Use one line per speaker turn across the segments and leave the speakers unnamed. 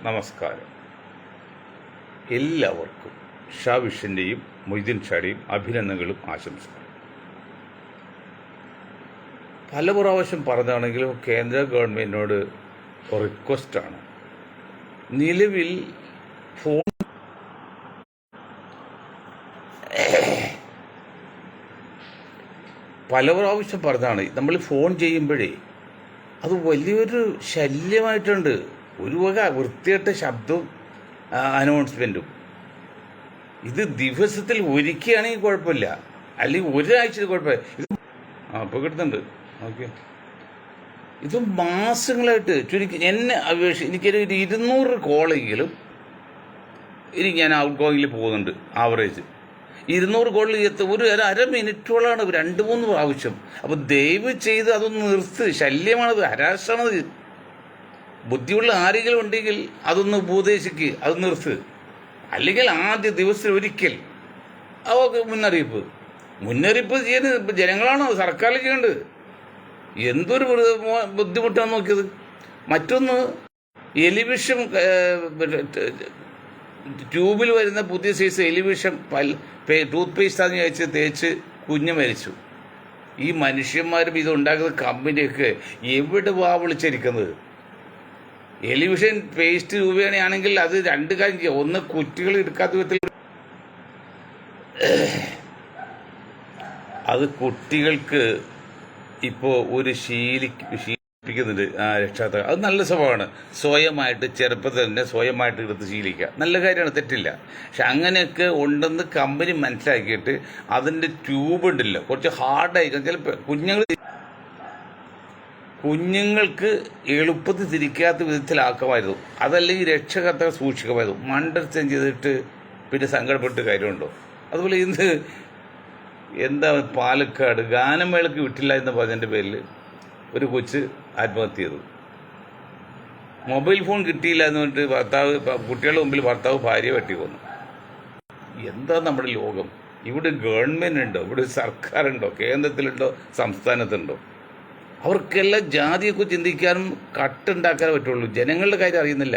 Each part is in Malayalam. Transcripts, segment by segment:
നമസ്കാരം. എല്ലാവർക്കും ഷാ വിഷൻ്റെയും മൊയ്തീൻ ഷായുടെയും അഭിനന്ദനങ്ങളും ആശംസകളും. പല പ്രാവശ്യം പറഞ്ഞാണെങ്കിലും കേന്ദ്ര ഗവൺമെൻറ്റിനോട് റിക്വസ്റ്റാണ്. നിലവിൽ ഫോൺ പല പ്രാവശ്യം പറഞ്ഞാണ്, നമ്മൾ ഫോൺ ചെയ്യുമ്പോഴേ അത് വലിയൊരു ശല്യമായിട്ടുണ്ട്. ഒരു വക വൃത്തികെട്ട ശബ്ദവും അനൗൺസ്മെൻറ്റും. ഇത് ദിവസത്തിൽ ഒരിക്കലാണെങ്കിൽ കുഴപ്പമില്ല, അല്ലെങ്കിൽ ഒരാഴ്ചയിൽ കുഴപ്പമില്ല. ഇത് ഇപ്പോൾ കിട്ടുന്നുണ്ട്. ഓക്കെ, ഇത് മാസങ്ങളായിട്ട് ചുരുക്കി എന്നെ അപേക്ഷിച്ച് എനിക്കൊരു 200 കോളെങ്കിലും ഞാൻ ഔട്ട് ഗോയിങ്ങിൽ പോകുന്നുണ്ട്. ആവറേജ് 200 കോളിൽ ഒരു അര മിനിറ്റോളാണ് 2-3 പ്രാവശ്യം. അപ്പോൾ ദയവ് ചെയ്ത് അതൊന്ന് നിർത്ത്. ശല്യമാണത്, ഹരാസാണത്. ബുദ്ധിയുള്ള ആരെങ്കിലും ഉണ്ടെങ്കിൽ അതൊന്ന് ഉപദേശിക്ക്, അത് നിർത്ത്. അല്ലെങ്കിൽ ആദ്യ ദിവസത്തിൽ ഒരിക്കൽ അവർക്ക് മുന്നറിയിപ്പ് ചെയ്യുന്നത് ജനങ്ങളാണോ, സർക്കാരിൽ ചെയ്യേണ്ടത്? എന്തൊരു ബുദ്ധിമുട്ടാണ് നോക്കിയത്. മറ്റൊന്ന്, എലിവിഷം ട്യൂബിൽ വരുന്ന പുതിയ സൈസ് എലിവിഷം ടൂത്ത് പേസ്റ്റാന്ന് കഴിച്ച് തേച്ച് കുഞ്ഞ് മരിച്ചു. ഈ മനുഷ്യന്മാരും ഇതുണ്ടാക്കുന്ന കമ്പനിയൊക്കെ എവിടെ വിളിച്ചിരിക്കുന്നത്? എലിവിഷൻ പേസ്റ്റ് രൂപയാണെങ്കിൽ അത് 2 കാര്യം ചെയ്യാം. ഒന്ന്, കുറ്റികൾ എടുക്കാത്ത വിധത്തിൽ അത് കുട്ടികൾക്ക് ഇപ്പോൾ ഒരു ശീലിപ്പിക്കുന്നുണ്ട് രക്ഷാകർത്താക്കൾ. അത് നല്ല സ്വഭാവമാണ്. സ്വയമായിട്ട് ചെറുപ്പത്തിൽ തന്നെ സ്വയമായിട്ട് എടുത്ത് ശീലിക്കുക, നല്ല കാര്യമാണ്, തെറ്റില്ല. പക്ഷെ അങ്ങനെയൊക്കെ ഉണ്ടെന്ന് കമ്പനി മനസ്സിലാക്കിയിട്ട് അതിൻ്റെ ട്യൂബ് ഉണ്ടല്ലോ കുറച്ച് ഹാർഡായിരിക്കും. ചിലപ്പോൾ കുഞ്ഞുങ്ങൾക്ക് എളുപ്പത്തിൽ തിരിക്കാത്ത വിധത്തിലാക്കുമായിരുന്നു. അതല്ലെങ്കിൽ രക്ഷകർത്താക്കൾ സൂക്ഷിക്കുമായിരുന്നു. മണ്ടർച്ചം ചെയ്തിട്ട് പിന്നെ സങ്കടപ്പെട്ട് കാര്യമുണ്ടോ? അതുപോലെ ഇന്ന് എന്താ പാലക്കാട് ഗാനമേളയ്ക്ക് വിട്ടില്ല എന്ന് പറഞ്ഞതിൻ്റെ പേരിൽ ഒരു കൊച്ച് ആത്മഹത്യ ചെയ്തു. മൊബൈൽ ഫോൺ കിട്ടിയില്ല എന്ന് പറഞ്ഞിട്ട് കുട്ടികളുടെ മുമ്പിൽ ഭർത്താവ് ഭാര്യ വെട്ടി കൊന്നു. എന്താ നമ്മുടെ ലോകം? ഇവിടെ ഗവൺമെൻറ് ഉണ്ടോ? ഇവിടെ സർക്കാരുണ്ടോ? കേന്ദ്രത്തിലുണ്ടോ? സംസ്ഥാനത്തുണ്ടോ? അവർക്കെല്ലാം ജാതിയൊക്കെ ചിന്തിക്കാനും കട്ടുണ്ടാക്കാനേ പറ്റുള്ളൂ. ജനങ്ങളുടെ കാര്യം അറിയുന്നില്ല.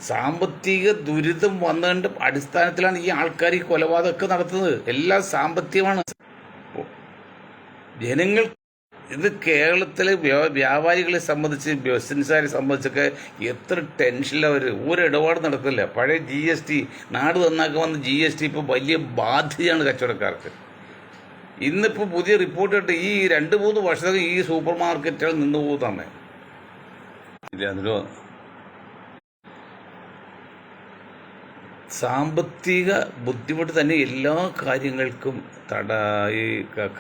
സാമ്പത്തിക ദുരിതം വന്നതിൻ്റെ അടിസ്ഥാനത്തിലാണ് ഈ ആൾക്കാർ ഈ കൊലപാതകമൊക്കെ നടത്തുന്നത്. എല്ലാം സാമ്പത്തികമാണ്. ജനങ്ങൾ ഇത് കേരളത്തിലെ വ്യാപാരികളെ സംബന്ധിച്ച്, ബിസിനസ്സുകാരെ സംബന്ധിച്ചൊക്കെ എത്ര ടെൻഷനിലവർ. ഒരു ഇടപാട് നടക്കില്ല. പഴയ GST, നാട് നന്നാക്കാൻ വന്ന GST ഇപ്പോൾ വലിയ ബാധ്യതയാണ് കച്ചവടക്കാർക്ക്. ഇന്നിപ്പോൾ പുതിയ റിപ്പോർട്ട് ഇട്ട് ഈ 2-3 വർഷത്തേക്ക് ഈ സൂപ്പർ മാർക്കറ്റുകൾ നിന്ന് പോകുന്നതാണ്. അതിലോ സാമ്പത്തിക ബുദ്ധിമുട്ട് തന്നെ എല്ലാ കാര്യങ്ങൾക്കും ഈ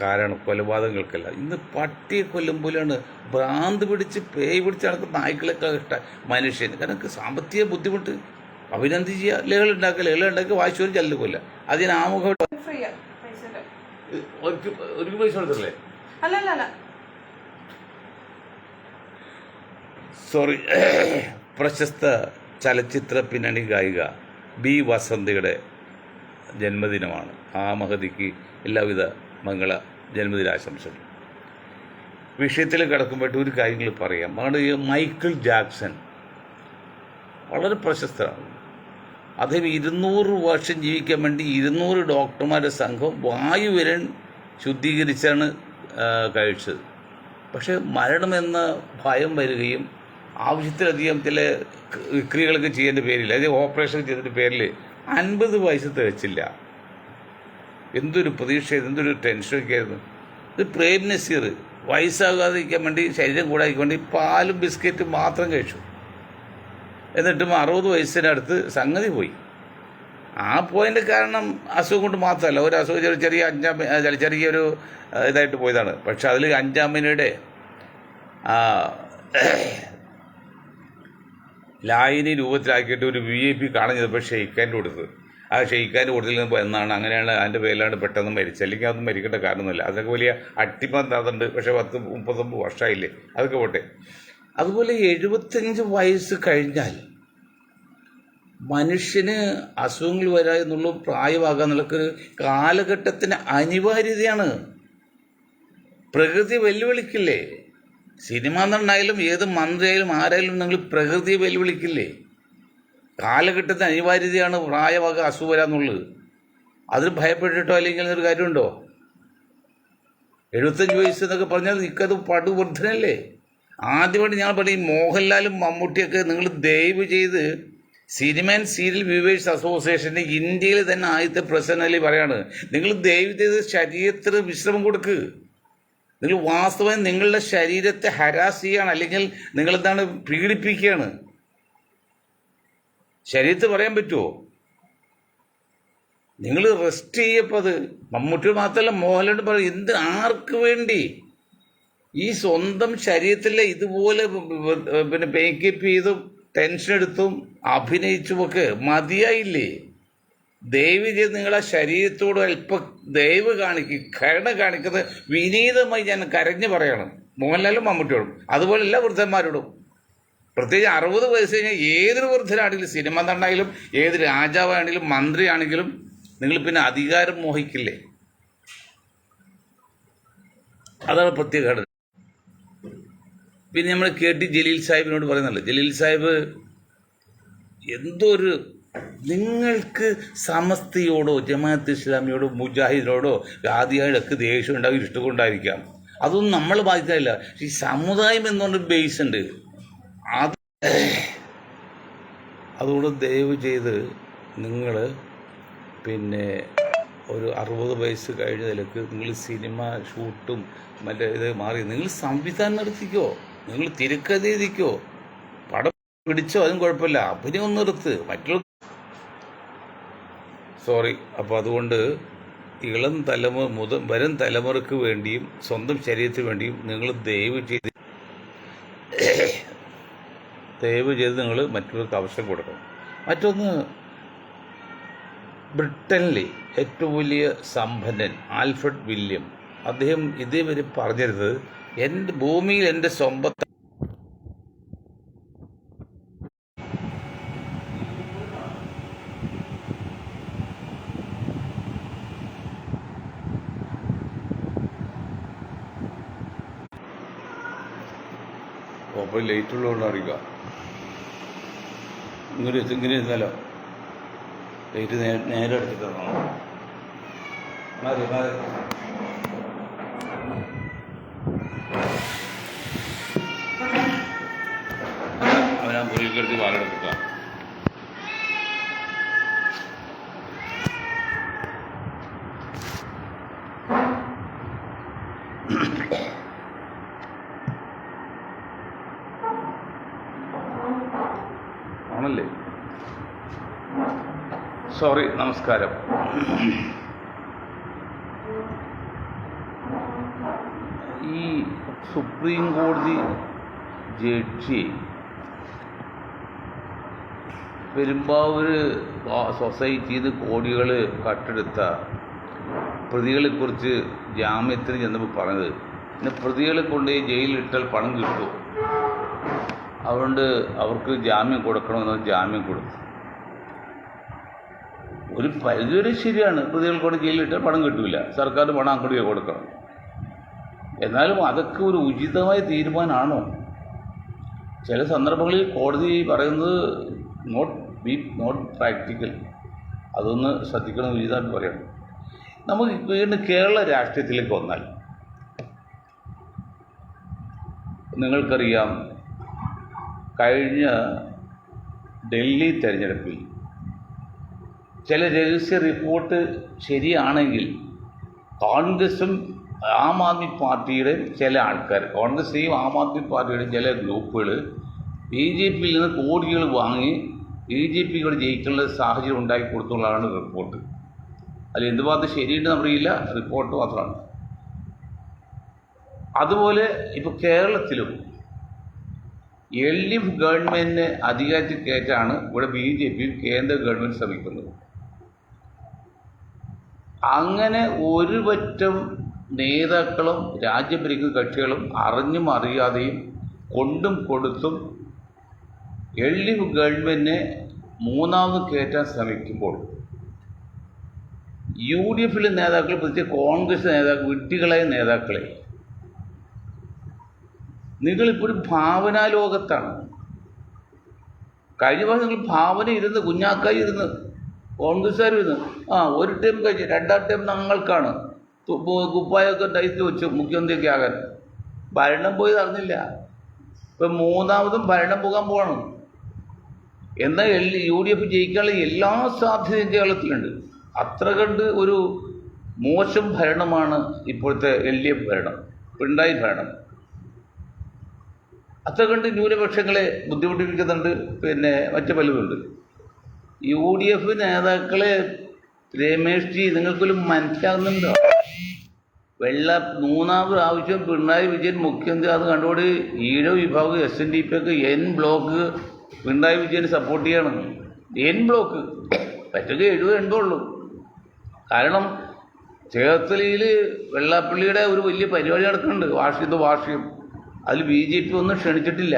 കാരണം. കൊലപാതകങ്ങൾക്കല്ല. ഇന്ന് പട്ടിയെ കൊല്ലും പോലെയാണ്. ഭ്രാന്ത് പിടിച്ച് പേയ് പിടിച്ച് നടക്കുന്ന നായ്ക്കളൊക്കെ ഇഷ്ടം മനുഷ്യന്. കാരണം സാമ്പത്തിക ബുദ്ധിമുട്ട്. അഭിനന്ദിക്കുക, ലഹളുണ്ടാക്കി വാശിയും ചെല്ലുകൊല്ല. അതിന് ആമുഖം ഒരു പൈസ കൊടുത്തല്ലേ? സോറി. പ്രശസ്ത ചലച്ചിത്ര പിന്നണി ഗായിക ബി വസന്തയുടെ ജന്മദിനമാണ്. ആ മഹതിക്ക് എല്ലാവിധ മംഗള ജന്മദിനാശംസകൾ. വിഷയത്തിൽ കിടക്കുമ്പോഴത്തെ ഒരു കാര്യങ്ങൾ പറയാം. മൈക്കിൾ ജാക്സൺ വളരെ പ്രശസ്തനാണ്. അദ്ദേഹം 200 വർഷം ജീവിക്കാൻ വേണ്ടി 200 ഡോക്ടർമാരുടെ സംഘം വായുവിരൻ ശുദ്ധീകരിച്ചാണ് കഴിച്ചത്. പക്ഷെ മരണമെന്ന ഭയം വരികയും ആവശ്യത്തിലധികം ചില ക്രിയകളൊക്കെ ചെയ്യേണ്ട പേരിൽ, അതായത് ഓപ്പറേഷൻ ചെയ്തതിൻ്റെ പേരിൽ 50 വയസ്സ് തികച്ചില്ല. എന്തൊരു പ്രതീക്ഷ, എന്തൊരു ടെൻഷനൊക്കെ ആയിരുന്നു. ഇത് പ്രേം നസീർ വയസ്സാകാതിരിക്കാൻ വേണ്ടി, ശരീരം കൂടാതിരിക്കാൻ വേണ്ടി പാലും ബിസ്ക്കറ്റും മാത്രം കഴിച്ചു. എന്നിട്ടും 60 വയസ്സിനടുത്ത് സംഗതി പോയി. ആ പോയിൻ്റെ കാരണം അസുഖം കൊണ്ട് മാത്രമല്ല. ഒരു അസുഖം ചെറിയൊരു ഇതായിട്ട് പോയതാണ്. പക്ഷെ അതിൽ 5-ാം മീനയുടെ ലായനി രൂപത്തിലാക്കിയിട്ട് ഒരു VIP കാണാൻ ചെയ്തപ്പോൾ ഷെയ്ഖാൻ്റെ കൊടുത്തത്. ആ ഷെയ്ഖാൻ്റെ കൊടുത്തിൽ നിന്ന് എന്നാണ്, അങ്ങനെയാണ്, അതിൻ്റെ പേരിലാണ് പെട്ടെന്ന് മരിച്ചത്. അല്ലെങ്കിൽ അതൊന്നും മരിക്കേണ്ട കാരണമൊന്നുമില്ല. അതൊക്കെ വലിയ അട്ടിമന്താതുണ്ട്. പക്ഷേ 10-39 വർഷമായില്ലേ, അതൊക്കെ പോട്ടെ. അതുപോലെ 75 വയസ്സ് കഴിഞ്ഞാൽ മനുഷ്യന് അസുഖങ്ങൾ വരാ എന്നുള്ള പ്രായമാകാൻ എന്നുള്ള കാലഘട്ടത്തിന് അനിവാര്യതയാണ്. പ്രകൃതി വെല്ലുവിളിക്കില്ലേ? സിനിമ നടനായാലും ഏത് മന്ത്രിയായാലും ആരായാലും നിങ്ങൾ പ്രകൃതിയെ വെല്ലുവിളിക്കില്ലേ? കാലഘട്ടത്തിന് അനിവാര്യതയാണ് പ്രായവക അസുഖം വരാന്നുള്ളത്. അതിന് ഭയപ്പെട്ടിട്ടോ അല്ലെങ്കിൽ ഒരു കാര്യമുണ്ടോ? 75 വയസ്സ് എന്നൊക്കെ പറഞ്ഞാൽ നിൽക്കത് പടുവൃദ്ധനല്ലേ. ആദ്യമായിട്ട് ഞാൻ പറയും, മോഹൻലാലും മമ്മൂട്ടിയൊക്കെ നിങ്ങൾ ദയവ് ചെയ്ത് സിനിമ ആൻഡ് സീരിയൽ വ്യൂവേഴ്സ് അസോസിയേഷൻ്റെ ഇന്ത്യയിൽ തന്നെ ആദ്യത്തെ പ്രസിഡന്റ് പറയാണ്, നിങ്ങൾ ദയവ് ചെയ്ത് ശരീരത്തിന് വിശ്രമം കൊടുക്ക്. നിങ്ങൾ വാസ്തവം നിങ്ങളുടെ ശരീരത്തെ ഹരാസ് ചെയ്യുകയാണ്, അല്ലെങ്കിൽ നിങ്ങളെന്താണ് പീഡിപ്പിക്കുകയാണ്. ശരീരത്തിൽ പറയാൻ പറ്റുമോ? നിങ്ങൾ റെസ്റ്റ് ചെയ്യപ്പോൾ അത് മമ്മൂട്ടി മാത്രമല്ല മോഹൻലാൽ പറയും, എന്ത് ആർക്ക് വേണ്ടി? ഈ സ്വന്തം ശരീരത്തിലെ ഇതുപോലെ പിന്നെ മേക്കപ്പ് ചെയ്തും ടെൻഷൻ എടുത്തും അഭിനയിച്ചുമൊക്കെ മതിയായില്ലേ? ദയവ് ചെയ്ത് നിങ്ങളെ ശരീരത്തോട് അല്പം ദയവ് കരുണ കാണിക്കുന്നത് വിനീതമായി ഞാൻ കരഞ്ഞു പറയണം, മോഹൻലാലും മമ്മൂട്ടിയോടും അതുപോലെ എല്ലാ വൃദ്ധന്മാരോടും. പ്രത്യേകിച്ച് 60 വയസ്സ് കഴിഞ്ഞാൽ ഏതൊരു വൃദ്ധനാണെങ്കിലും, സിനിമ നടനാണെങ്കിലും, ഏത് രാജാവാണെങ്കിലും മന്ത്രിയാണെങ്കിലും നിങ്ങൾ പിന്നെ അധികാരം മോഹിക്കില്ലേ? അതാണ് പ്രത്യേകത. പിന്നെ നമ്മൾ KT ജലീൽ സാഹിബിനോട് പറയുന്നല്ലോ, ജലീൽ സാഹിബ് എന്തൊരു, നിങ്ങൾക്ക് സമസ്തയോടോ ജമാഅത്ത് ഇസ്ലാമിയോടോ മുജാഹിദിനോടോ ആദിയായിട്ടൊക്കെ ദേഷ്യം ഉണ്ടാക്കി ഇഷ്ടക്കൊണ്ടായിരിക്കാം, അതൊന്നും നമ്മൾ ബാധിക്കാനില്ല. ഈ സമുദായം എന്നുള്ളൊരു ബേസ് ഉണ്ട്. അതുകൊണ്ട് ദയവ് ചെയ്ത് നിങ്ങൾ പിന്നെ ഒരു 60 വയസ്സ് കഴിഞ്ഞ നിലക്ക് നിങ്ങൾ സിനിമ ഷൂട്ടും മറ്റേ ഇത് മാറി നിങ്ങൾ സംവിധാനം നടത്തിക്കോ, നിങ്ങൾ തിരക്കഥ എഴുതിക്കോ, പടം പിടിച്ചോ, അതും കുഴപ്പമില്ല, അഭിനയം നിർത്ത്. മറ്റുള്ള അപ്പോൾ അതുകൊണ്ട് വരും തലമുറക്ക് വേണ്ടിയും സ്വന്തം ശരീരത്തിന് വേണ്ടിയും നിങ്ങൾ ദയവ് ചെയ്ത് നിങ്ങൾ മറ്റുള്ളവർക്ക് അവസരം കൊടുക്കണം. മറ്റൊന്ന്, ബ്രിട്ടനിലെ ഏറ്റവും വലിയ സമ്പന്നൻ ആൽഫ്രഡ് വില്യം, അദ്ദേഹം ഇതേവരെ പറഞ്ഞിരുന്നത്, എൻ്റെ ഭൂമിയിൽ എൻ്റെ സ്വന്തം അപ്പോൾ ലേറ്റുള്ളതുകൊണ്ട് അറിയുക, ഇങ്ങനെ ഇരുന്നാലോ ലൈറ്റ് നേരെ എടുത്തിട്ട് തന്നോ. അവനാ പുള്ളിക്കെടുത്ത് പാലെടുക്കുക. ആണല്ലേ? നമസ്കാരം. ഈ സുപ്രീം കോടതി ജഡ്ജി പെരുമ്പാവൂർ സൊസൈറ്റിയിൽ നിന്ന് കോടികൾ കട്ടെടുത്ത പ്രതികളെക്കുറിച്ച് ജാമ്യത്തിന് ചെന്നപ്പോൾ പറഞ്ഞത്, പിന്നെ പ്രതികളെ കൊണ്ട് ജയിലിലിട്ടാൽ പണം കിട്ടും, അതുകൊണ്ട് അവർക്ക് ജാമ്യം കൊടുക്കണമെന്ന് ജാമ്യം കൊടുത്തു. ഒരു പരിധിവരെ ശരിയാണ്, പ്രതികൾ കൊണ്ട് ജയിലിലിട്ടാൽ പണം കിട്ടില്ല, സർക്കാർ പണം അങ്ങോട്ട് കൊടുക്കണം. എന്നാലും അതൊക്കെ ഒരു ഉചിതമായ തീരുമാനമാണോ? ചില സന്ദർഭങ്ങളിൽ കോടതി പറയുന്നത് നോട്ട് പ്രാക്ടിക്കൽ, അതൊന്ന് ശ്രദ്ധിക്കണം, ഉചിതമായിട്ട് പറയണം. നമുക്ക് വീണ്ടും കേരള രാഷ്ട്രീയത്തിലേക്ക് വന്നാൽ, നിങ്ങൾക്കറിയാം കഴിഞ്ഞ ഡൽഹി തെരഞ്ഞെടുപ്പിൽ ചില രഹസ്യ റിപ്പോർട്ട് ശരിയാണെങ്കിൽ കോൺഗ്രസും ആം ആദ്മി പാർട്ടിയുടെയും ചില ആൾക്കാർ, കോൺഗ്രസിൻ്റെയും ആം ആദ്മി പാർട്ടിയുടെയും ചില ഗ്രൂപ്പുകൾ BJP യിൽ നിന്ന് കോടികൾ വാങ്ങി BJP കൂടെ ജയിക്കാനുള്ള സാഹചര്യം ഉണ്ടാക്കി കൊടുത്തുള്ളതാണ് റിപ്പോർട്ട്. അതിൽ എന്ത് ഭാഗത്ത് ശരിയുണ്ട് നമ്മറിയില്ല, റിപ്പോർട്ട് മാത്രമാണ്. അതുപോലെ ഇപ്പോൾ കേരളത്തിലും LDF ഗവൺമെൻറ്റിനെ അധികാരത്തിൽ കയറ്റാണ് ഇവിടെ BJP കേന്ദ്ര ഗവൺമെൻറ് ശ്രമിക്കുന്നത്. അങ്ങനെ ഒരു പറ്റം നേതാക്കളും രാജ്യം ഭരിക്കുന്ന കക്ഷികളും അറിഞ്ഞും അറിയാതെയും കൊണ്ടും കൊടുത്തും LDF ഗവൺമെൻറ്റിനെ മൂന്നാമത് കയറ്റാൻ ശ്രമിക്കുമ്പോൾ UDF നേതാക്കൾ, പ്രത്യേകിച്ച് കോൺഗ്രസ് നേതാക്കൾ, വിഡ്ഢികളായ നേതാക്കളെ, നിങ്ങളിപ്പോൾ ഒരു ഭാവനാലോകത്താണ്. കഴിഞ്ഞ പ്രാവശ്യം നിങ്ങൾ ഭാവന ഇരുന്ന് കുഞ്ഞാക്കായി ഇരുന്ന് കോൺഗ്രസ്സുകാർ ഇരുന്ന് ഒരു ടൈം കഴിച്ച് 2ാം ടൈം ഞങ്ങൾക്കാണ് കുപ്പായൊക്കെ ടൈറ്റിൽ വെച്ചു മുഖ്യമന്ത്രിയൊക്കെ ആകാൻ. ഭരണം പോയി അറിഞ്ഞില്ല. ഇപ്പം 3ാമതും ഭരണം പോകാൻ പോവാണ്. എന്നാൽ UDF ജയിക്കാനുള്ള എല്ലാ സാധ്യതയും കേരളത്തിലുണ്ട്. അത്ര കണ്ട് ഒരു മോശം ഭരണമാണ് ഇപ്പോഴത്തെ LDF ഭരണം, പിണറായി ഭരണം. അത്ര കണ്ട് ന്യൂനപക്ഷങ്ങളെ ബുദ്ധിമുട്ടിപ്പിക്കുന്നുണ്ട്. പിന്നെ മറ്റു പലതുണ്ട്. UDF നേതാക്കളെ രമേഷ് ജി നിങ്ങൾക്കൊരു മനസ്സിലാകുന്നുണ്ടോ? 3ാം പ്രാവശ്യം പിണറായി വിജയൻ മുഖ്യമന്ത്രി അത് കണ്ടുകൊണ്ട് ഈഴവ വിഭാഗം SNDP ഒക്കെ N ബ്ലോക്ക് പിണറായി വിജയന് സപ്പോർട്ട് ചെയ്യണം. N ബ്ലോക്ക് പറ്റുക 70-80 ഉള്ളൂ. കാരണം ചേർത്തലയിൽ വെള്ളാപ്പള്ളിയുടെ ഒരു വലിയ പരിപാടി നടക്കുന്നുണ്ട്, വാർഷികം. അതിൽ BJP ഒന്നും ക്ഷണിച്ചിട്ടില്ല.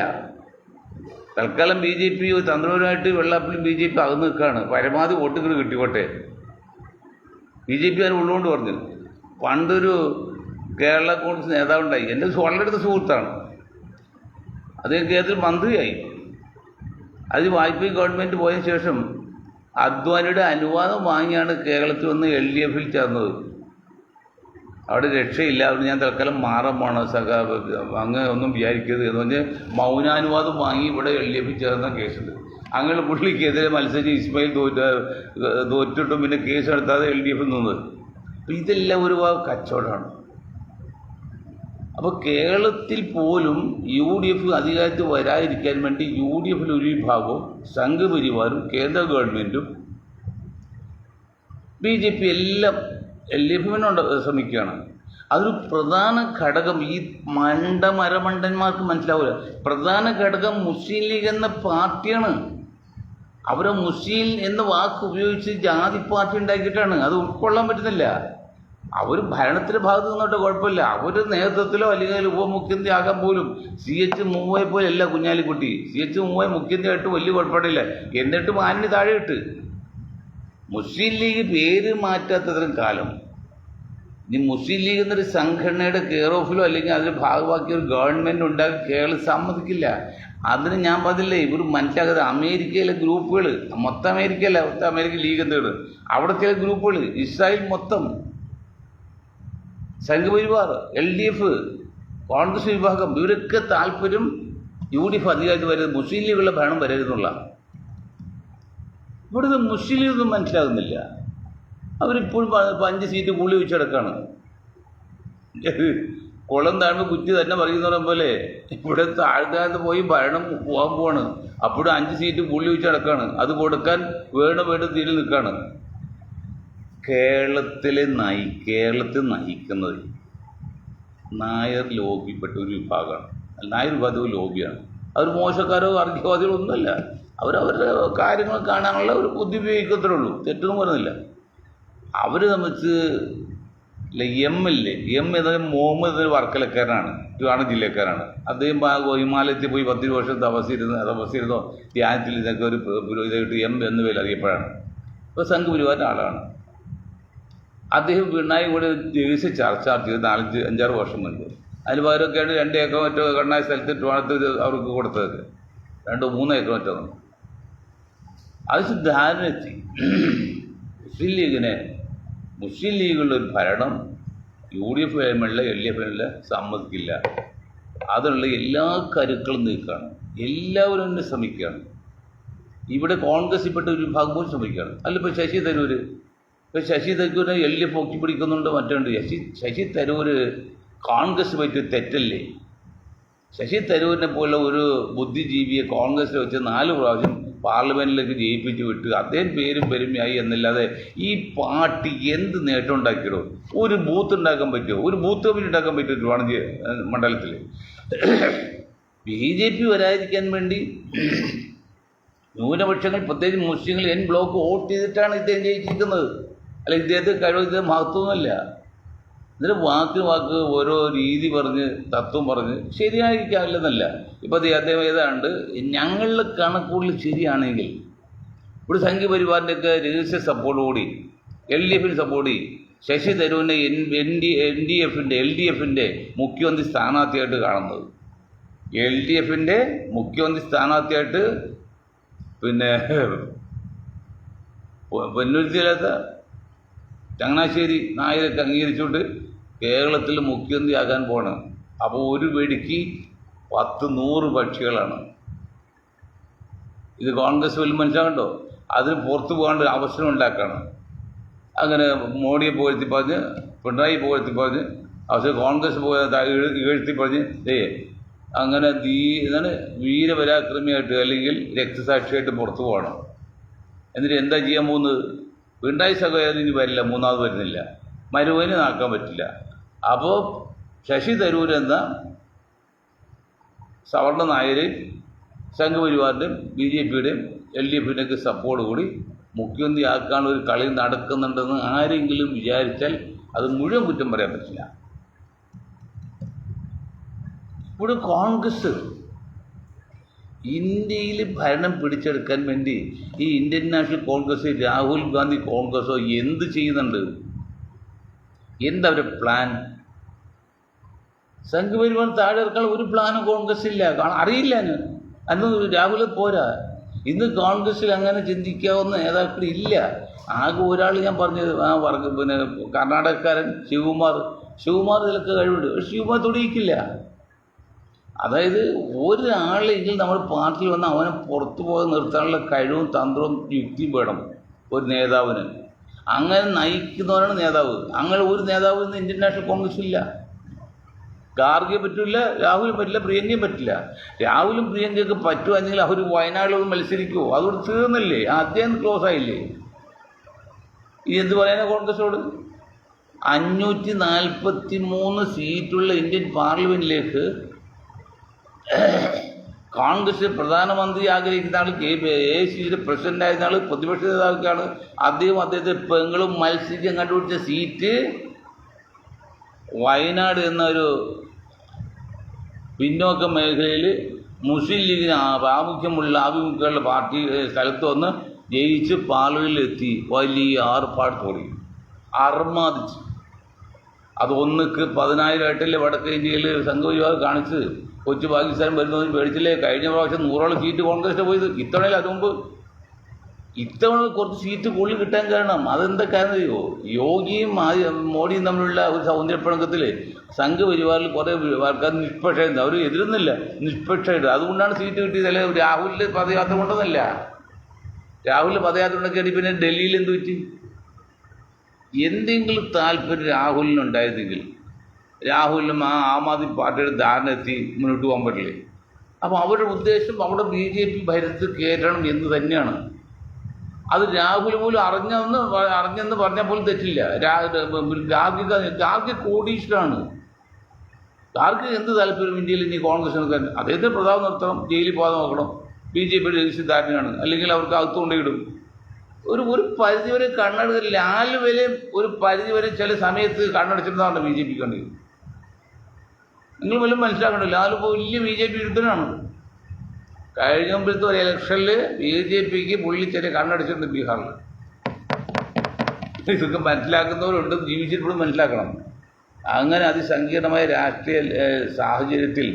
തൽക്കാലം BJP തന്ത്രപരമായിട്ട് വെള്ളാപ്പള്ളി BJP അകന്ന് നിൽക്കുകയാണ്. പരമാവധി വോട്ടുകൾ കിട്ടിക്കോട്ടെ. BJP അതിന് ഉള്ളുകൊണ്ട് പറഞ്ഞു. പണ്ടൊരു കേരള കോൺഗ്രസ് നേതാവുണ്ടായി, എൻ്റെ വളരെ അടുത്ത സുഹൃത്താണ്. അദ്ദേഹം കേരളത്തിൽ മന്ത്രിയായി. അത് വായ്പയും ഗവൺമെൻറ് പോയതിനു ശേഷം അദ്വാനിയുടെ അനുവാദം വാങ്ങിയാണ് കേരളത്തിൽ വന്ന് LDFിൽ ചേർന്നത്. അവിടെ രക്ഷയില്ല. അവിടെ ഞാൻ തൽക്കാലം മാറാൻ പോകണം അങ്ങ് ഒന്നും വിചാരിക്കരുത് എന്ന് പറഞ്ഞ് മൗനാനുവാദം വാങ്ങി ഇവിടെ LDFിൽ ചേർന്ന കേസുണ്ട്. അങ്ങനെ പുള്ളിക്കെതിരെ മത്സരിച്ച് ഇസ്മായിൽ തോറ്റിട്ടും പിന്നെ കേസ് നടത്താതെ LDFിൽ നിന്നത്. അപ്പം ഇതെല്ലാം ഒരു കച്ചവടമാണ്. അപ്പോൾ കേരളത്തിൽ പോലും UDF അധികാരത്തിൽ വരാതിരിക്കാൻ വേണ്ടി UDFിൽ ഒരു വിഭാഗവും സംഘപരിവാരും കേന്ദ്ര ഗവൺമെൻറ്റും BJP എല്ലാം LDFിനോട് ശ്രമിക്കുകയാണ്. അതൊരു പ്രധാന ഘടകം ഈ മരമണ്ടന്മാർക്ക് മനസ്സിലാവില്ല. പ്രധാന ഘടകം മുസ്ലിം ലീഗ് എന്ന പാർട്ടിയാണ്. അവരെ മുസ്ലിം എന്ന വാക്ക് ഉപയോഗിച്ച് ജാതി പാർട്ടി ഉണ്ടാക്കിയിട്ടാണ്. അത് ഉൾക്കൊള്ളാൻ പറ്റുന്നില്ല. അവർ ഭരണത്തിൻ്റെ ഭാഗത്ത് നിന്നോട്ട് കുഴപ്പമില്ല. അവർ നേതൃത്വത്തിലോ അല്ലെങ്കിൽ ഉപമുഖ്യമന്ത്രി ആകാൻ പോലും CH മൂവയെ പോലെയല്ല കുഞ്ഞാലിക്കുട്ടി. CH മൂവയെ മുഖ്യമന്ത്രി ആയിട്ട് വലിയ കുഴപ്പമില്ല. എന്നിട്ട് മാനിന് താഴെ ഇട്ട് മുസ്ലിം ലീഗ് പേര് മാറ്റാത്തത്രയും കാലം ഇനി മുസ്ലിം ലീഗ് എന്നൊരു സംഘടനയുടെ കെയർ ഓഫിലോ അല്ലെങ്കിൽ അതിന് ഭാഗമാക്കിയ ഒരു ഗവൺമെൻറ് ഉണ്ടാക്കി കേരളം സമ്മതിക്കില്ല. അതിന് ഞാൻ പറഞ്ഞില്ലേ, ഇവർ മനസ്സിലാക്കാതെ അമേരിക്കയിലെ ഗ്രൂപ്പുകൾ, മൊത്തം അമേരിക്കയല്ല, മൊത്തം അമേരിക്ക ലീഗ് എന്താണ് അവിടെ ചില ഗ്രൂപ്പുകൾ, ഇസ്രായേൽ മൊത്തം, സംഘപരിവാർ, LDF, കോൺഗ്രസ് വിഭാഗം, ഇവരൊക്കെ താല്പര്യം UDF അധികാരത്തിൽ വരരുത്, മുസ്ലിം ലീഗുള്ള ഭരണം വരരുതെന്നുള്ള. ഇവിടുത്തെ മുസ്ലിം ലീഗൊന്നും മനസ്സിലാകുന്നില്ല. അവരിപ്പോഴും 5 സീറ്റ് പുള്ളി വെച്ചെടുക്കാണ്. കുളം താഴ്മ്പോൾ കുറ്റി തന്നെ പറയുന്ന പോലെ ഇവിടെ താഴ്ത്താഴ്ത്ത് പോയി ഭരണം പോകാൻ പോവാണ്. അപ്പോഴും 5 സീറ്റ് പുള്ളി വെച്ചെടുക്കാണ്. അത് കൊടുക്കാൻ വേണ്ട തീരിൽ നിൽക്കുകയാണ്. കേരളത്തിൽ നയിക്കുന്നത് നായർ ലോബിപ്പെട്ട ഒരു വിഭാഗമാണ്. നായർ വിഭാഗം ലോബിയാണ്. അവർ മോശക്കാരോ വർഗീയവാദികളോ ഒന്നുമല്ല. അവരവരുടെ കാര്യങ്ങൾ കാണാനുള്ള ഒരു ബുദ്ധി ഉപയോഗിക്കത്തേ ഉള്ളൂ. തെറ്റൊന്നും പറയുന്നില്ല. അവർ സംബന്ധിച്ച് എം എന്നത് മുഹമ്മദ് വർക്കലക്കാരനാണ്, ട്രിവാൻഡ്രം ജില്ലക്കാരാണ്. അദ്ദേഹം ഹിമാലയത്തിൽ പോയി 10 വർഷം തപസ്സിരുന്നോ ധ്യാനത്തിൽ ഇതൊക്കെ ഒരു പുരോഹിതമായിട്ട് M എന്ന പേരിൽ അറിയപ്പെടാണ്. ഇപ്പോൾ സംഘപരിവാറിൻ്റെ ആളാണ്. അദ്ദേഹം പിണറായി കൂടെ രഹസ്യ ചർച്ച നടത്തിയത് 4-5-6 വർഷം മുൻപ്. അതിന് പകരമൊക്കെയാണ് 2 ഏക്കർ മറ്റോ കണ്ണായ സ്ഥലത്ത് ട്രിവാൻഡ്രത്ത് അവർക്ക് കൊടുത്തത്. 2-3 ഏക്കർ മറ്റോ. അത് ധാരണയെത്തി. മുസ്ലിം ലീഗുള്ള ഒരു ഭരണം UDF LDF സമ്മതിക്കില്ല. അതിനുള്ള എല്ലാ കരുക്കളും നീക്കുകയാണ്. എല്ലാവരും തന്നെ ശ്രമിക്കുകയാണ്. ഇവിടെ കോൺഗ്രസിൽപ്പെട്ട ഒരു വിഭാഗം പോലും ശ്രമിക്കുകയാണ്. ഇപ്പോൾ ശശി തരൂരിനെ LDF പൊക്കി പിടിക്കുന്നുണ്ട്. മറ്റുണ്ട് ശശി തരൂർ കോൺഗ്രസ് പറ്റി തെറ്റല്ലേ? ശശി തരൂരിനെ പോലെ ഒരു ബുദ്ധിജീവിയെ കോൺഗ്രസിൽ വെച്ച് 4 പ്രാവശ്യം പാർലമെൻറ്റിലേക്ക് ജയിപ്പിച്ച് വിട്ട് അദ്ദേഹം പേരും പെരുമയായി എന്നല്ലാതെ ഈ പാർട്ടി എന്ത് നേട്ടം ഉണ്ടാക്കിയിടോ? ഒരു ബൂത്ത് ഉണ്ടാക്കാൻ പറ്റുമോ? ഒരു ബൂത്ത് കമ്മിറ്റി ഉണ്ടാക്കാൻ പറ്റുമോ ട്രിവാൻഡ്രം മണ്ഡലത്തിൽ? BJP വരാതിരിക്കാൻ വേണ്ടി ന്യൂനപക്ഷങ്ങൾ, പ്രത്യേകിച്ച് മുസ്ലിങ്ങൾ N ബ്ലോക്ക് വോട്ട് ചെയ്തിട്ടാണ് ഇദ്ദേഹം ജയിച്ചിരിക്കുന്നത്. അല്ല, ഇദ്ദേഹത്തെ കഴിവ് മഹത്വമൊന്നുമില്ല. ഇതിന് വാക്ക് ഓരോ രീതി പറഞ്ഞ് തത്വം പറഞ്ഞ് ശരിയായിരിക്കാനില്ലെന്നല്ല. ഇപ്പോൾ അദ്ദേഹം ഏതാണ്ട് ഞങ്ങളുടെ കണക്കുകളിൽ ശരിയാണെങ്കിൽ ഇവിടെ സംഘപരിവാറിൻ്റെയൊക്കെ രഹസ്യ സപ്പോർട്ടോടി LDFിന് സപ്പോർട്ട് ചെയ്യും. ശശി തരൂരിനെ LDFിൻ്റെ മുഖ്യമന്ത്രി സ്ഥാനാർത്ഥിയായിട്ട് കാണുന്നത്. LDFിൻ്റെ മുഖ്യമന്ത്രി സ്ഥാനാർത്ഥിയായിട്ട് പിന്നെ പൊന്നുരുത്തിയില്ലാത്ത ചങ്ങനാശ്ശേരി നായരൊക്കെ അംഗീകരിച്ചുകൊണ്ട് കേരളത്തിൽ മുഖ്യമന്ത്രിയാകാൻ പോകണം. അപ്പോൾ ഒരു വെടിക്ക് 10-100 പക്ഷികളാണ്. ഇത് കോൺഗ്രസ് വലിയ മനസ്സിലാകണ്ടോ? അതിന് പുറത്തു പോകാണ്ട് അവസരം ഉണ്ടാക്കണം. അങ്ങനെ മോഡിയെ പുകഴ്ത്തി പറഞ്ഞ്, പിണറായി പുകഴ്ത്തി പറഞ്ഞ്, അവസരം കോൺഗ്രസ് ഇകഴ്ത്തി പറഞ്ഞ് അങ്ങനെ എന്താണ് വീരപരാക്രമിയായിട്ട് അല്ലെങ്കിൽ രക്തസാക്ഷിയായിട്ട് പുറത്തു പോകണം. എന്നിട്ട് എന്താ ചെയ്യാൻ പോകുന്നത്? പിണറായി സഹോദരൻ ഇനി വരില്ല, മൂന്നാമത് വരുന്നില്ല, മരുവന് നാക്കാൻ പറ്റില്ല. അപ്പോൾ ശശി തരൂർ എന്ന സവർണ നായർ സംഘപരിവാറിൻ്റെയും BJPയുടെയും LDFിൻ്റെയൊക്കെ സപ്പോർട്ട് കൂടി മുഖ്യമന്ത്രിയാക്കാനുള്ള ഒരു കളി നടക്കുന്നുണ്ടെന്ന് ആരെങ്കിലും വിചാരിച്ചാൽ അത് മുഴുവൻ കുറ്റം പറയാൻ പറ്റില്ല. ഇവിടെ കോൺഗ്രസ് ഇന്ത്യയിൽ ഭരണം പിടിച്ചെടുക്കാൻ വേണ്ടി ഈ ഇന്ത്യൻ നാഷണൽ കോൺഗ്രസ്, രാഹുൽ ഗാന്ധി കോൺഗ്രസോ എന്ത് ചെയ്യുന്നുണ്ട്? എന്താ അവരുടെ പ്ലാൻ? സംഘപരിവാർ താഴെ ഇറക്കാൻ ഒരു പ്ലാനും കോൺഗ്രസ് ഇല്ല, അറിയില്ല. അന്ന് രാഹുൽ പോരാ. ഇന്ന് കോൺഗ്രസ്സിൽ അങ്ങനെ ചിന്തിക്കാവുന്ന നേതാക്കൾ ഇല്ല. ആകെ ഒരാൾ ഞാൻ പറഞ്ഞത് പിന്നെ കർണാടകക്കാരൻ ശിവകുമാർ ഇതിലൊക്കെ കഴിവുണ്ട്. പക്ഷെ ശിവകുമാർ തൊടിയിക്കില്ല. അതായത് ഒരാളെങ്കിൽ നമ്മൾ പാർട്ടിയിൽ വന്ന് അവനെ പുറത്തു പോയി നിർത്താനുള്ള കഴിവും തന്ത്രവും യുക്തിയും വേണം ഒരു നേതാവിന്. അങ്ങനെ നയിക്കുന്നവരാണ് നേതാവ്. അങ്ങനെ ഒരു നേതാവ് ഇന്ന് ഇന്ത്യൻ നാഷണൽ കോൺഗ്രസ് ഇല്ല. ഖാർഗെ പറ്റില്ല, രാഹുലും പറ്റില്ല, പ്രിയങ്കയും പറ്റില്ല. രാഹുലും പ്രിയങ്കയൊക്കെ പറ്റുമെങ്കിൽ അവർ വയനാട്ടിലൊന്നും മത്സരിക്കുമോ? അതുകൊണ്ട് തീർന്നില്ലേ? അദ്ദേഹം ക്ലോസ് ആയില്ലേ? ഇനി എന്ത് പറയാനാ കോൺഗ്രസോട്? 543 സീറ്റുള്ള ഇന്ത്യൻ പാർലമെന്റിലേക്ക് കോൺഗ്രസ് പ്രധാനമന്ത്രി ആഗ്രഹിക്കുന്ന ആൾ, AICCയുടെ പ്രസിഡന്റ് ആയിരുന്ന ആൾ, പ്രതിപക്ഷ നേതാക്കാണ്. അദ്ദേഹത്തെ പെങ്ങളും മത്സരിക്കാൻ കണ്ടുപിടിച്ച സീറ്റ് വയനാട് എന്നൊരു പിന്നോക്ക മേഖലയിൽ മുസ്ലിം ലീഗിന് ആഭിമുഖ്യമുള്ള പാർട്ടി സ്ഥലത്ത് വന്ന് ജയിച്ച് പാർലമെന്റിലെത്തി വലിയ ആർപ്പാടത്തോടെ അർമാദിച്ച്. അത് 1:10,000 വടക്കേ ഇന്ത്യയിൽ സംഘപരിവാർ കാണിച്ച് കൊച്ചു പാകിസ്ഥാൻ വരുന്നതിന് പേടിച്ചില്ലേ? കഴിഞ്ഞ പ്രാവശ്യം 100ഓളം സീറ്റ് കോൺഗ്രസിന് പോയത്. ഇത്തവണയിൽ അതുമുമ്പ് ഇത്തവണ കുറച്ച് സീറ്റ് കൂടുതൽ കിട്ടാൻ കാരണം അതെന്താ കാരണം അറിയോ? യോഗിയും മോഡിയും തമ്മിലുള്ള ഒരു സൗന്ദര്യപ്പിണക്കത്തിൽ സംഘപരിവാറിൽ കുറേ ആൾക്കാർ നിഷ്പക്ഷമായിരുന്നു. അവർ എതിരുന്നില്ല, നിഷ്പക്ഷമായിട്ട്. അതുകൊണ്ടാണ് സീറ്റ് കിട്ടിയത്. അല്ലെ രാഹുലിൻ്റെ പദയാത്ര കൊണ്ടതല്ല. രാഹുലിൻ്റെ പദയാത്ര ഉണ്ടെങ്കിൽ പിന്നെ ഡൽഹിയിൽ എന്ത് പറ്റി? എന്തെങ്കിലും താല്പര്യം രാഹുലിനുണ്ടായിരുന്നെങ്കിൽ രാഹുലിനും ആം ആദ്മി പാർട്ടിയുടെ ധാരണ എത്തി മുന്നോട്ട് പോകാൻ പറ്റില്ലേ? അപ്പോൾ അവരുടെ ഉദ്ദേശം അവിടെ BJP ഭരണത്തിൽ കയറ്റണം എന്ന് തന്നെയാണ്. അത് രാഹുൽ പോലും അറിഞ്ഞെന്ന് പറഞ്ഞാൽ പോലും തെറ്റില്ല. ഗാർഗെ കോടീശ്വരാണ്. ഗാർഗെ എന്ത് താല്പര്യം ഇന്ത്യയിൽ ഇനി കോൺഗ്രസ് എടുക്കാൻ? അദ്ദേഹത്തെ പ്രതാപം നിർത്തണം, ജയിലിൽ പോകാതെ നോക്കണം. BJPയുടെ രഹസ്യ ധാരണയാണ്. അല്ലെങ്കിൽ അവർക്ക് അകത്തുകൊണ്ടിടും. ഒരു പരിധിവരെ കണ്ണടച്ചില്ല. ലാൽ വരെ ഒരു പരിധിവരെ ചില സമയത്ത് കണ്ണടച്ചിരുന്നതാണ് BJPക്ക് വേണ്ടി. നിങ്ങൾ വല്ലതും മനസ്സിലാക്കണ്ടോ? ലാൽ വലിയ BJP വിരുദ്ധനാണ്. കഴിഞ്ഞ മുമ്പത്തെ ഒരു ഇലക്ഷനിൽ BJPക്ക് പുള്ളി ചെറിയ കണ്ണടിച്ചിട്ടുണ്ട് ബീഹാറിൽ. ഇതൊക്കെ മനസ്സിലാക്കുന്നവരുണ്ട്, ജീവിച്ചിട്ടും മനസ്സിലാക്കണം. അങ്ങനെ അതിസങ്കീർണമായ രാഷ്ട്രീയ സാഹചര്യത്തിൽ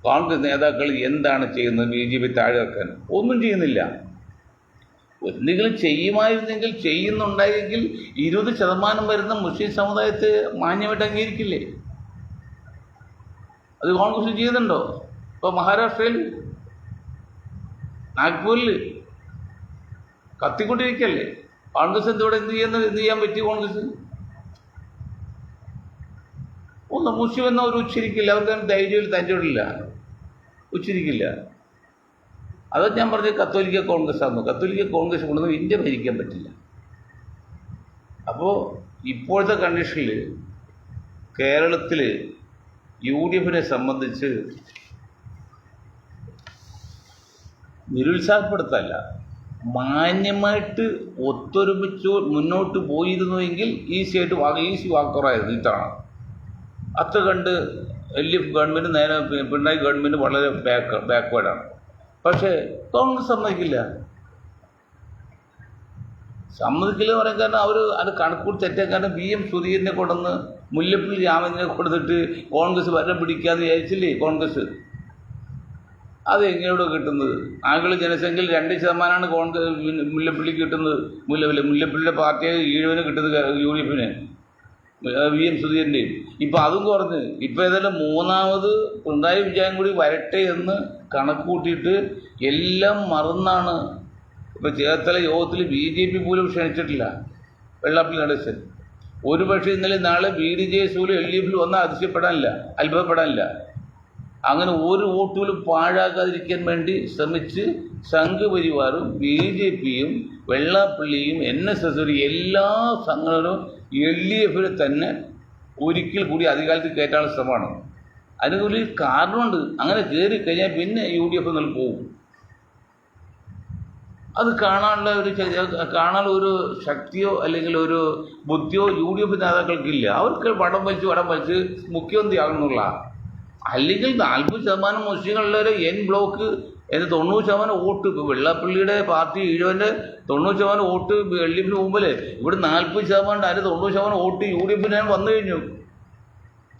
കോൺഗ്രസ് നേതാക്കൾ എന്താണ് ചെയ്യുന്നത്? BJP താഴെ വെക്കാൻ ഒന്നും ചെയ്യുന്നില്ല. എന്തെങ്കിലും ചെയ്യുമായിരുന്നെങ്കിൽ, ചെയ്യുന്നുണ്ടായെങ്കിൽ 20% വരുന്ന മുസ്ലിം സമുദായത്തെ മാന്യമായിട്ട് അംഗീകരിക്കില്ലേ? അത് കോൺഗ്രസ് ചെയ്യുന്നുണ്ടോ? ഇപ്പോൾ മഹാരാഷ്ട്രയിൽ നാഗ്പൂരിൽ കത്തിക്കൊണ്ടിരിക്കല്ലേ കോൺഗ്രസ്. എന്തുകൂടെ എന്ത് ചെയ്യാൻ പറ്റി കോൺഗ്രസ്? ഒന്ന് മുസ്ലിം എന്ന ഒരു ഉച്ചരിക്കില്ല. അവർക്ക് ധൈര്യമില്ല, തഞ്ചോടില്ല, ഉച്ചരിക്കില്ല. അതൊക്കെ ഞാൻ പറഞ്ഞത് കത്തോലിക്ക കോൺഗ്രസ് ആയിരുന്നു. കത്തോലിക്ക കോൺഗ്രസ് കൊണ്ടൊന്നും ഇന്ത്യ ഭരിക്കാൻ പറ്റില്ല. അപ്പോൾ ഇപ്പോഴത്തെ കണ്ടീഷനിൽ കേരളത്തിൽ UDFനെ സംബന്ധിച്ച് നിരുത്സാഹപ്പെടുത്തല്ല, മാന്യമായിട്ട് ഒത്തൊരുമിച്ച് മുന്നോട്ട് പോയിരുന്നുവെങ്കിൽ ഈസി വാക്കറായിരുന്നു ഇത്തവണ. അത്ര കണ്ട് LDF ഗവൺമെൻറ് നേരെ പിണറായി ഗവൺമെൻറ് വളരെ ബാക്ക്വേർഡാണ്. പക്ഷേ കോൺഗ്രസ് സമ്മതിക്കില്ല എന്ന് പറയാൻ കാരണം അവർ അത് കണക്കൂടി തെറ്റാൻ കാരണം VM സുധീരനെ കൊണ്ടുവന്ന് മുല്ലപ്പള്ളി രാമചന്ദ്രനെ കൊടുത്തിട്ട് കോൺഗ്രസ് ഭരണം പിടിക്കാമെന്ന് വിചാരിച്ചില്ലേ? കോൺഗ്രസ് അത് എങ്ങനെയോടെ കിട്ടുന്നത്? ആളുകൾ ജനസംഖ്യയിൽ 2% മുല്ലപ്പള്ളിക്ക് കിട്ടുന്നത്. മുല്ലപ്പള്ളിയുടെ പാർട്ടിയെ ഈഴവന് കിട്ടുന്നത് UDF-ന്, VM സുധീരൻ്റെയും. ഇപ്പം അതും കുറഞ്ഞ് ഇപ്പം ഏതായാലും മൂന്നാമത് പിണറായി വിജയൻ കൂടി വരട്ടെ എന്ന് കണക്ക് കൂട്ടിയിട്ട് എല്ലാം മറന്നാണ്. ഇപ്പം ചേർത്തല യോഗത്തിൽ BJP പോലും ക്ഷണിച്ചിട്ടില്ല വെള്ളാപ്പള്ളി നടേശൻ. ഒരുപക്ഷെ ഇന്നലെ നാളെ BDJS പോലും LDF-ൽ വന്നാൽ അതിശയപ്പെടാനില്ല, അത്ഭുതപ്പെടാനില്ല. അങ്ങനെ ഒരു വോട്ടുകളും പാഴാക്കാതിരിക്കാൻ വേണ്ടി ശ്രമിച്ച് സംഘപരിവാറും BJP-യും വെള്ളാപ്പള്ളിയും NSS എല്ലാ സംഘടനകളും LDF-നെ തന്നെ ഒരിക്കൽ കൂടി അധികാരത്തിൽ കയറ്റാനുള്ള ശ്രമമാണ്. അതിന് കാരണമുണ്ട്. അങ്ങനെ കയറി കഴിഞ്ഞാൽ പിന്നെ UDF എന്നാൽ പോകും. അത് കാണാനുള്ള ഒരു ശക്തിയോ അല്ലെങ്കിൽ ഒരു ബുദ്ധിയോ UDF നേതാക്കൾക്കില്ല. അവർക്ക് വടം വലിച്ച് മുഖ്യമന്ത്രിയാകണമെന്നുള്ള. അല്ലെങ്കിൽ 40% മുസ്ലിങ്ങളുള്ളവരെ N ബ്ലോക്ക് എന്ന് 90% വോട്ട്. ഇപ്പോൾ വെള്ളാപ്പള്ളിയുടെ പാർട്ടി ഈഴവൻ്റെ 90% വോട്ട് LDF-ന് മുമ്പിൽ ഇവിടെ 40% അതിന് 90% വോട്ട് UDF-ന് വന്നു കഴിഞ്ഞു.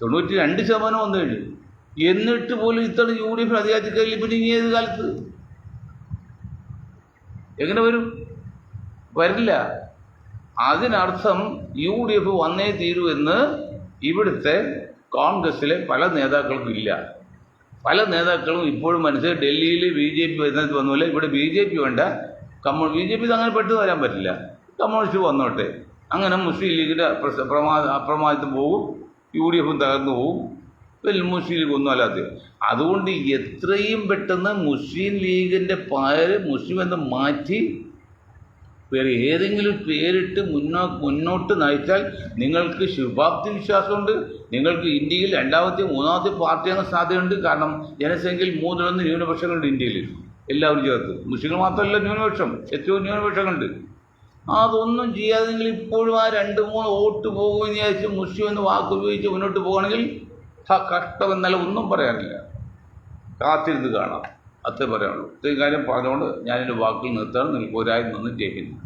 92% വന്നു കഴിഞ്ഞു. എന്നിട്ട് പോലും ഇത്തവണ UDF അധികാരത്തിൽ കയ്യിൽ പിന്നെ ഇനി ഏത് കാലത്ത് എങ്ങനെ വരും? വരില്ല. അതിനർത്ഥം UDF വന്നേ തീരൂ എന്ന് ഇവിടുത്തെ കോൺഗ്രസ്സിലെ പല നേതാക്കൾക്കും ഇല്ല. പല നേതാക്കളും ഇപ്പോഴും മനസ്സിലായി. ഡൽഹിയിൽ BJP വരുന്നത് വന്നില്ല, ഇവിടെ BJP വേണ്ട, BJP അങ്ങനെ പെട്ടെന്ന് വരാൻ പറ്റില്ല, കമ്മ്യൂണിസ്റ്റ് വന്നോട്ടെ. അങ്ങനെ മുസ്ലിം ലീഗിൻ്റെ അപ്രമാദിത്വം പോകും, UDF-ഉം തകർന്നു പോകും, മുസ്ലിം ലീഗ് ഒന്നും അല്ലാതെ. അതുകൊണ്ട് എത്രയും പെട്ടെന്ന് മുസ്ലിം ലീഗിൻ്റെ പേര് മുസ്ലിം എന്ന് മാറ്റി വേറെ ഏതെങ്കിലും പേരിട്ട് മുന്നോട്ട് നയിച്ചാൽ നിങ്ങൾക്ക് ശുഭാപ്തി വിശ്വാസമുണ്ട്. നിങ്ങൾക്ക് ഇന്ത്യയിൽ 2ാമത്തെ 3ാമത്തെ പാർട്ടിയാകാൻ സാധ്യതയുണ്ട്. കാരണം ജനസംഖ്യയിൽ 3-1 ന്യൂനപക്ഷങ്ങളുണ്ട് ഇന്ത്യയിൽ, എല്ലാവരും ചേർത്ത്. മുസ്ലിങ്ങൾ മാത്രമല്ല ന്യൂനപക്ഷം, ഏറ്റവും ന്യൂനപക്ഷങ്ങളുണ്ട്. അതൊന്നും ചെയ്യാതെ നിങ്ങൾ ഇപ്പോഴും ആ 2-3 വോട്ട് പോകുമെന്ന് വിചാരിച്ച് മുസ്ലിം എന്ന് വാക്കുപയോഗിച്ച് മുന്നോട്ട് പോകുകയാണെങ്കിൽ കഷ്ടമെന്നല്ല ഒന്നും പറയാനില്ല. കാത്തിരുന്ന് കാണാം, അത്രേ പറയാനുള്ളൂ. ഇത്രയും കാര്യം പറഞ്ഞുകൊണ്ട് ഞാനെൻ്റെ വാക്കുകൾ നിർത്താൻ നിങ്ങൾക്ക് ഒരായി നിന്ന് ജയിക്കുന്നു.